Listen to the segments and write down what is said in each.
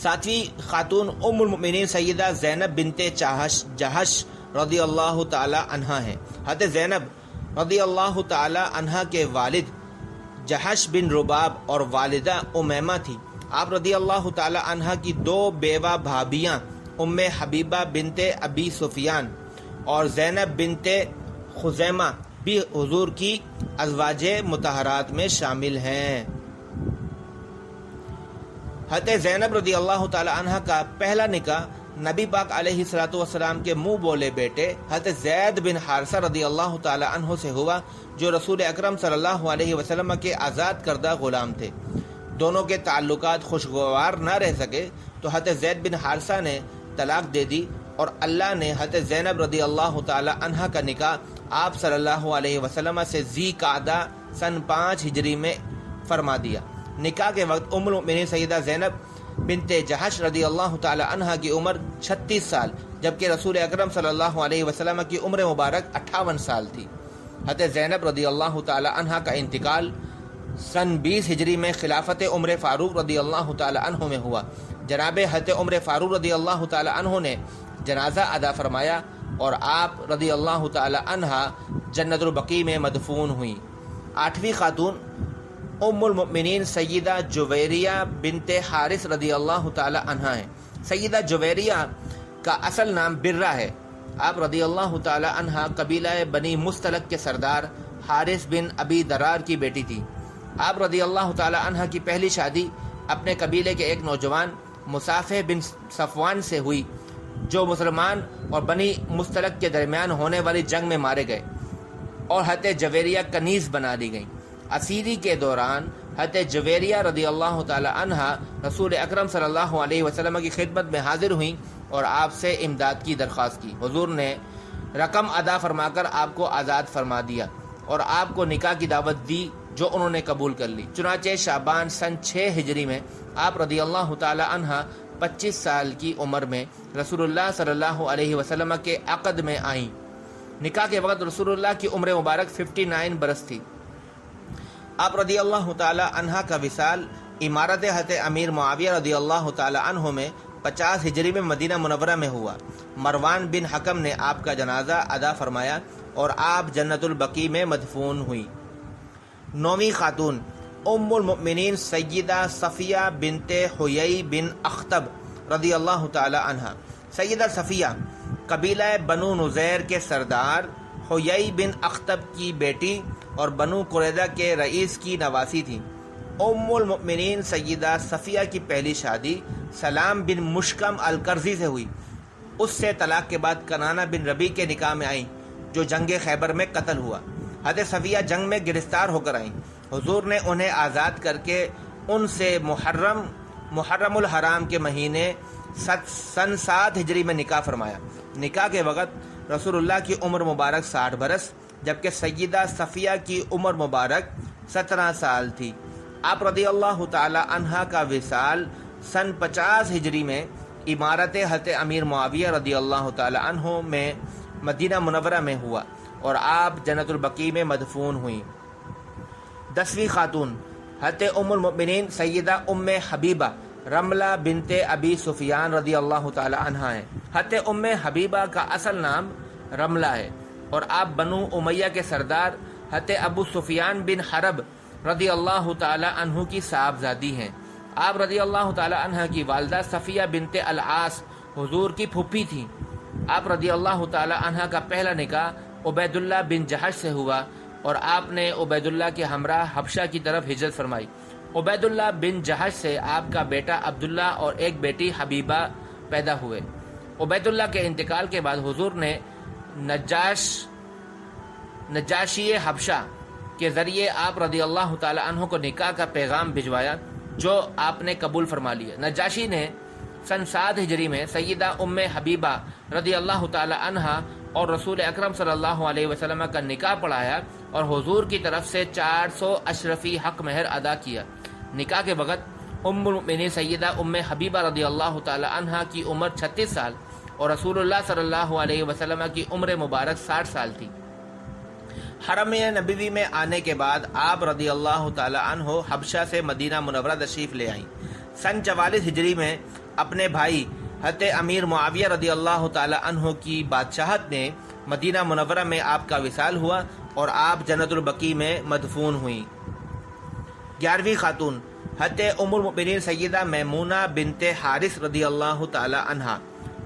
ساتویں خاتون ام المؤمنین سیدہ زینب بنت جہش رضی اللہ تعالی عنہا ہیں۔ حضرت زینب رضی اللہ تعالی عنہا کے والد جہش بن رباب اور والدہ امیمہ تھی۔ آپ رضی اللہ تعالی عنہا کی دو بیوہ بھابیاں ام حبیبہ بنت ابی سفیان اور زینب بنت خزیمہ بھی حضور کی ازواج مطہرات میں شامل ہیں۔ حضرت زینب رضی اللہ تعالی عنہ کا پہلا نکاح نبی پاک علیہ الصلوۃ والسلام کے منہ بولے بیٹے حضرت زید بن حارثہ رضی اللہ تعالی عنہ سے ہوا، جو رسول اکرم صلی اللہ علیہ وسلم کے آزاد کردہ غلام تھے۔ دونوں کے تعلقات خوشگوار نہ رہ سکے تو حضرت زید بن حارثہ نے طلاق دے دی، اور اللہ نے حضرت زینب رضی اللہ تعالی عنہ کا نکاح آپ صلی اللہ علیہ وسلم سے ذی قعدہ سن 5 ہجری میں فرما دیا۔ نکاح کے وقت ام المؤمنین سیدہ زینب بنت جہش رضی اللہ تعالی عنہ کی عمر 36 سال، جبکہ رسول اکرم صلی اللہ علیہ وسلم کی عمر مبارک 58 سال تھی۔ حضرت زینب رضی اللہ تعالی عنہ کا انتقال سن 20 ہجری میں خلافت عمر فاروق رضی اللہ تعالی عنہ میں ہوا۔ جناب حضرت عمر فاروق رضی اللہ تعالی عنہ نے جنازہ ادا فرمایا اور آپ رضی اللہ تعالی عنہ جنت البقیع میں مدفون ہوئیں۔ 8ویں خاتون ام المؤمنین سیدہ جویریہ بنت حارث رضی اللہ تعالی عنہ ہیں۔ سیدہ جویریہ کا اصل نام برہ ہے۔ آپ رضی اللہ تعالی عنہ قبیلہ بنی مستلق کے سردار حارث بن ابی درار کی بیٹی تھی۔ آپ رضی اللہ تعالی عنہ کی پہلی شادی اپنے قبیلے کے ایک نوجوان مصافح بن صفوان سے ہوئی، جو مسلمان اور بنی مستلق کے درمیان ہونے والی جنگ میں مارے گئے اور حضرت جویریہ کنیز بنا دی گئیں۔ اسیری کے دوران حضرت جویریہ رضی اللہ تعالی عنہ رسول اکرم صلی اللہ علیہ وسلم کی خدمت میں حاضر ہوئیں اور آپ سے امداد کی درخواست کی۔ حضور نے رقم ادا فرما کر آپ کو آزاد فرما دیا اور آپ کو نکاح کی دعوت دی، جو انہوں نے قبول کر لی۔ چنانچہ شعبان سن 6 ہجری میں آپ رضی اللہ تعالی عنہ 25 سال کی عمر میں رسول اللہ صلی اللہ علیہ وسلم کے عقد میں آئیں۔ نکاح کے وقت رسول اللہ کی عمر مبارک 59 برس تھی۔ آپ رضی اللہ تعالی عنہ کا وصال امارت حضرت امیر معاویہ رضی اللہ تعالی عنہ میں 50 ہجری میں مدینہ منورہ میں ہوا۔ مروان بن حکم نے آپ کا جنازہ ادا فرمایا اور آپ جنت البقیع میں مدفون ہوئی۔ 9ویں خاتون ام المؤمنین سیدہ صفیہ بنت حیی بن اخطب رضی اللہ تعالی عنہ۔ سیدہ صفیہ قبیلہ بنو نذیر کے سردار حیی بن اخطب کی بیٹی اور بنو قریظہ کے رئیس کی نواسی تھی۔ ام المؤمنین سیدہ صفیہ کی پہلی شادی سلام بن مشکم الکرزی سے ہوئی۔ اس سے طلاق کے بعد کنانہ بن ربیع کے نکاح میں آئیں، جو جنگ خیبر میں قتل ہوا۔ حضرت صفیہ جنگ میں گرفتار ہو کر آئیں۔ حضور نے انہیں آزاد کر کے ان سے محرم الحرام کے مہینے سن 7 ہجری میں نکاح فرمایا۔ نکاح کے وقت رسول اللہ کی عمر مبارک 60 برس، جبکہ سیدہ صفیہ کی عمر مبارک 17 سال تھی۔ آپ رضی اللہ تعالی عنہ کا وصال سن 50 ہجری میں امارت حضرت امیر معاویہ رضی اللہ تعالی عنہ میں مدینہ منورہ میں ہوا اور آپ جنت البقیع میں مدفون ہوئیں۔ 10ویں خاتون حضرت ام المؤمنین سیدہ ام حبیبہ رملہ بنت ابی سفیان رضی اللہ تعالی عنہ ہیں۔ حضرت ام حبیبہ کا اصل نام رملہ ہے اور آپ بنو امیہ کے سردار حضرت ابو سفیان بن حرب رضی اللہ تعالی عنہ کی صاحبزادی ہیں۔ آپ رضی اللہ تعالی عنہ کی والدہ صفیہ بنت العاص حضور کی پھوپھی تھیں۔ آپ رضی اللہ تعالی عنہ کا پہلا نکاح عبید اللہ بن جہش سے ہوا اور آپ نے عبید اللہ کے ہمراہ حبشہ کی طرف ہجرت فرمائی۔ عبید اللہ بن جہش سے آپ کا بیٹا عبداللہ اور ایک بیٹی حبیبہ پیدا ہوئے۔ عبید اللہ کے انتقال کے بعد حضور نے نجاشی حبشہ کے ذریعے آپ رضی اللہ تعالی عنہ کو نکاح کا پیغام بھجوایا، جو آپ نے قبول فرما لیا۔ نجاشی نے سن 7 ہجری میں سیدہ ام حبیبہ رضی اللہ تعالی عنہ اور رسول اکرم صلی اللہ علیہ وسلم کا نکاح پڑھایا اور حضور کی طرف سے 400 اشرفی حق مہر ادا کیا۔ نکاح کے وقت ام المؤمنین سیدہ ام حبیبہ رضی اللہ تعالی عنہ کی عمر 36 سال اور رسول اللہ صلی اللہ علیہ وسلم کی عمر مبارک 60 سال تھی۔ حرم نبوی میں آنے کے بعد آپ رضی اللہ تعالی عنہ حبشہ سے مدینہ منورہ تشریف لے آئیں۔ سن 44 ہجری میں اپنے بھائی حضرت امیر معاویہ رضی اللہ تعالی عنہ کی بادشاہت میں مدینہ منورہ میں آپ کا وصال ہوا اور آپ جنت البقیع میں مدفون ہوئیں۔ 11ویں خاتون حضرت ام المؤمنین سیدہ میمونہ بنت حارث رضی اللہ تعالی عنہا۔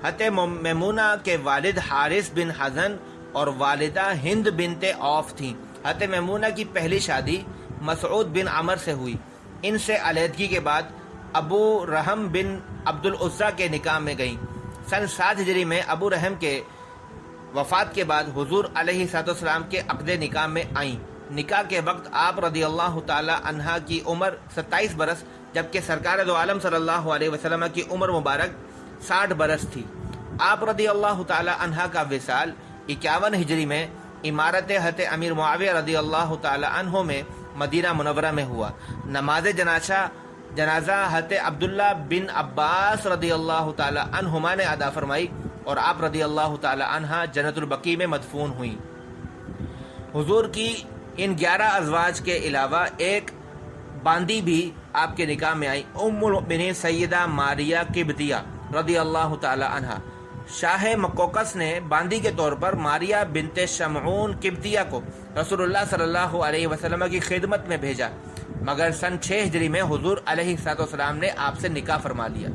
حضرت میمونہ کے والد حارث بن حزن اور والدہ ہند بنت عوف تھیں۔ حضرت میمونہ کی پہلی شادی مسعود بن عمر سے ہوئی۔ ان سے علیحدگی کے بعد ابو رحم بن عبد العزیٰ کے نکاح میں گئیں۔ سن 7 ہجری میں ابو رحم کے وفات کے بعد حضور علیہ السلام کے عقد نکاح میں آئیں۔ نکاح کے وقت آپ رضی اللہ تعالی عنہا کی عمر 27 برس جبکہ سرکار دو عالم صلی اللہ علیہ وسلم کی عمر مبارک 60 برس تھی۔ آپ رضی اللہ تعالی عنہا کا وصال 51 ہجری میں امارت حضرت امیر معاویہ رضی اللہ تعالی عنہ میں مدینہ منورہ میں ہوا۔ نماز جنازہ حضرت عبداللہ بن عباس رضی اللہ تعالی عنہما نے ادا فرمائی اور آپ رضی اللہ تعالی عنہا جنت البقیع میں مدفون ہوئیں۔ حضور کی ان 11 ازواج کے علاوہ ایک باندی بھی آپ کے نکاح میں آئی، ام المؤمنین سیدہ ماریہ قبطیہ رضی اللہ تعالی عنہا۔ شاہ مقوقس نے باندی کے طور پر ماریہ بنت شمعون قبطیہ کو رسول اللہ صلی اللہ علیہ وسلم کی خدمت میں بھیجا، مگر سن 6 ہجری میں حضور علیہ السلام نے آپ سے نکاح فرما لیا۔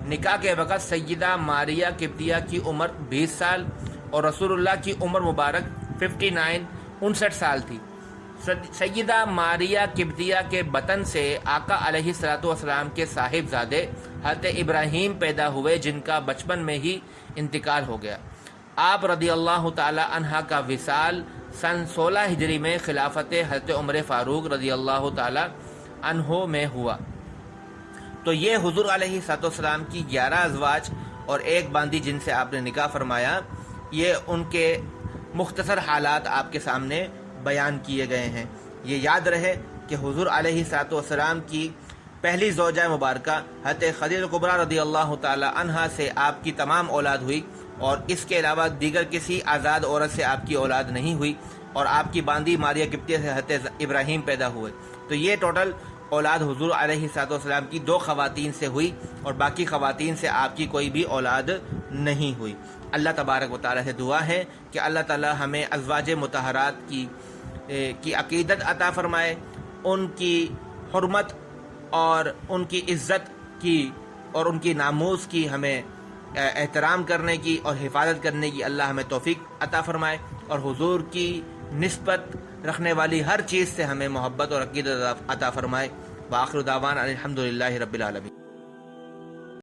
نکاح کے وقت سیدہ ماریہ قبطیہ کی عمر 20 سال اور رسول اللہ کی عمر مبارک 59 سال تھی۔ سیدہ ماریہ قبطیہ کے بطن سے آقا علیہ السلام کے صاحبزادے حضرت ابراہیم پیدا ہوئے، جن کا بچپن میں ہی انتقال ہو گیا۔ آپ رضی اللہ تعالی عنہ کا وصال سن 16 ہجری میں خلافت حضرت عمر فاروق رضی اللہ تعالی عنہ میں ہوا۔ تو یہ حضور علیہ السلام کی 11 ازواج اور ایک باندی جن سے آپ نے نکاح فرمایا، یہ ان کے مختصر حالات آپ کے سامنے بیان کیے گئے ہیں۔ یہ یاد رہے کہ حضور علیہ السلام کی پہلی زوجہ مبارکہ حضرت خدیجہ کبریٰ رضی اللہ تعالی عنہا سے آپ کی تمام اولاد ہوئی اور اس کے علاوہ دیگر کسی آزاد عورت سے آپ کی اولاد نہیں ہوئی، اور آپ کی باندی ماریہ قبطیہ سے حضرت ابراہیم پیدا ہوئے۔ تو یہ ٹوٹل اولاد حضور علیہ السلام کی 2 خواتین سے ہوئی اور باقی خواتین سے آپ کی کوئی بھی اولاد نہیں ہوئی۔ اللہ تبارک و تعالی سے دعا ہے کہ اللہ تعالی ہمیں ازواج مطہرات کی عقیدت عطا فرمائے، ان کی حرمت اور ان کی عزت کی اور ان کی ناموس کی ہمیں احترام کرنے کی اور حفاظت کرنے کی اللہ ہمیں توفیق عطا فرمائے، اور حضور کی نسبت رکھنے والی ہر چیز سے ہمیں محبت اور عقیدت عطا فرمائے۔ وآخر دعوانا الحمدللہ رب العالمین۔